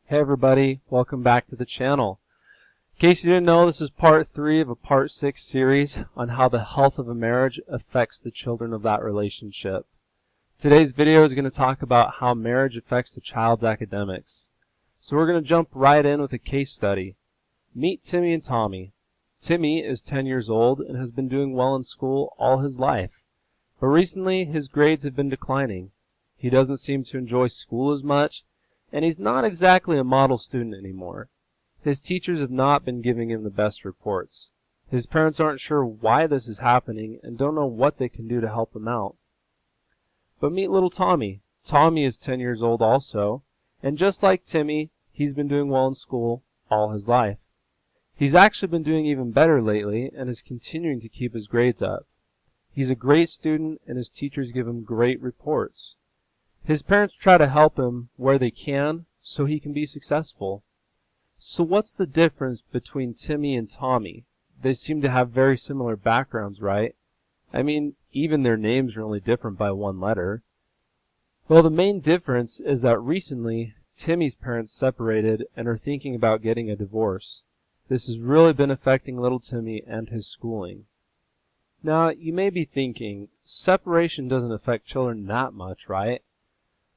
Hey everybody, welcome back to the channel. In case you didn't know, this is part 3 of a part 6 series on how the health of a marriage affects the children of that relationship. Today's video is going to talk about how marriage affects the child's academics. So we're going to jump right in with a case study. Meet Timmy and Tommy. Timmy is 10 years old and has been doing well in school all his life. But recently his grades have been declining. He doesn't seem to enjoy school as much, and he's not exactly a model student anymore. His teachers have not been giving him the best reports. His parents aren't sure why this is happening and don't know what they can do to help him out. But meet little Tommy. Tommy is 10 years old also, and just like Timmy, he's been doing well in school all his life. He's actually been doing even better lately and is continuing to keep his grades up. He's a great student and his teachers give him great reports. His parents try to help him where they can so he can be successful. So what's the difference between Timmy and Tommy? They seem to have very similar backgrounds, right? I mean, even their names are only different by one letter. Well, the main difference is that recently Timmy's parents separated and are thinking about getting a divorce. This has really been affecting little Timmy and his schooling. Now, you may be thinking, separation doesn't affect children that much, right?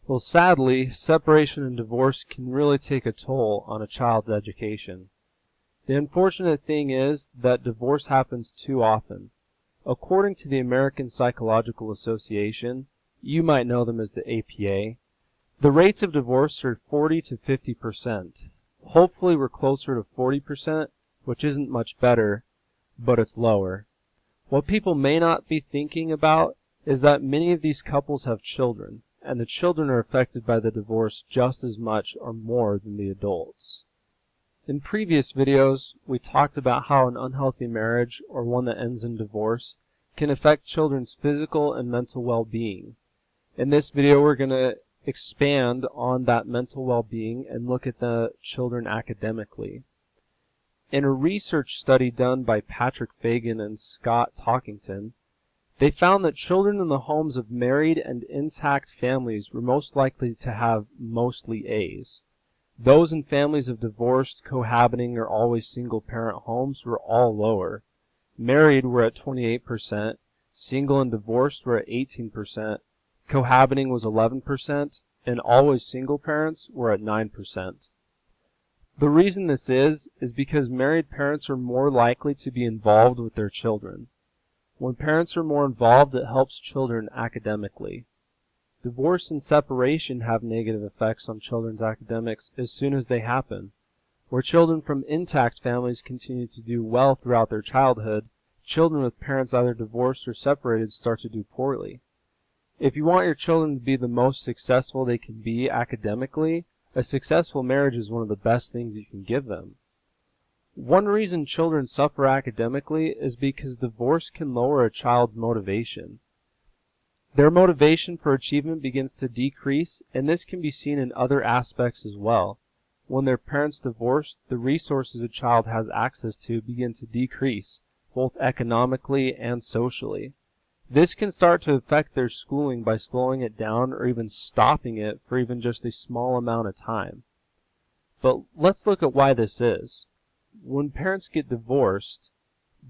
Well, sadly, separation and divorce can really take a toll on a child's education. The unfortunate thing is that divorce happens too often. According to the American Psychological Association, you might know them as the APA, the rates of divorce are 40 to 50%. Hopefully we're closer to 40%, which isn't much better, but it's lower. What people may not be thinking about is that many of these couples have children, and the children are affected by the divorce just as much or more than the adults. In previous videos, we talked about how an unhealthy marriage, or one that ends in divorce, can affect children's physical and mental well-being. In this video, we're going to expand on that mental well-being and look at the children academically. In a research study done by Patrick Fagan and Scott Talkington, they found that children in the homes of married and intact families were most likely to have mostly A's. Those in families of divorced, cohabiting, or always single-parent homes were all lower. Married were at 28%, single and divorced were at 18%, cohabiting was 11%, and always single parents were at 9%. The reason this is because married parents are more likely to be involved with their children. When parents are more involved, it helps children academically. Divorce and separation have negative effects on children's academics as soon as they happen. Where children from intact families continue to do well throughout their childhood, children with parents either divorced or separated start to do poorly. If you want your children to be the most successful they can be academically, a successful marriage is one of the best things you can give them. One reason children suffer academically is because divorce can lower a child's motivation. Their motivation for achievement begins to decrease, and this can be seen in other aspects as well. When their parents divorce, the resources a child has access to begin to decrease, both economically and socially. This can start to affect their schooling by slowing it down or even stopping it for even just a small amount of time. But let's look at why this is. When parents get divorced,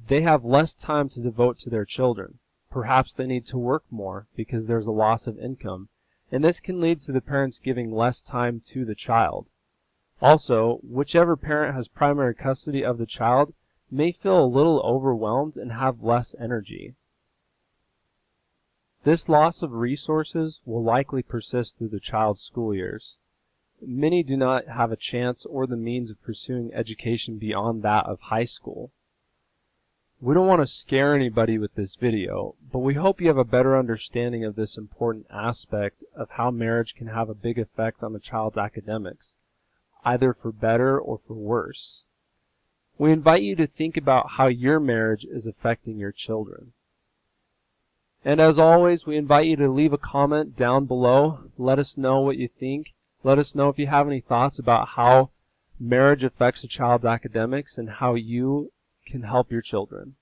they have less time to devote to their children. Perhaps they need to work more because there's a loss of income, and this can lead to the parents giving less time to the child. Also, whichever parent has primary custody of the child may feel a little overwhelmed and have less energy. This loss of resources will likely persist through the child's school years. Many do not have a chance or the means of pursuing education beyond that of high school. We don't want to scare anybody with this video, but we hope you have a better understanding of this important aspect of how marriage can have a big effect on the child's academics, either for better or for worse. We invite you to think about how your marriage is affecting your children. And as always, we invite you to leave a comment down below. Let us know what you think. Let us know if you have any thoughts about how marriage affects a child's academics and how you can help your children.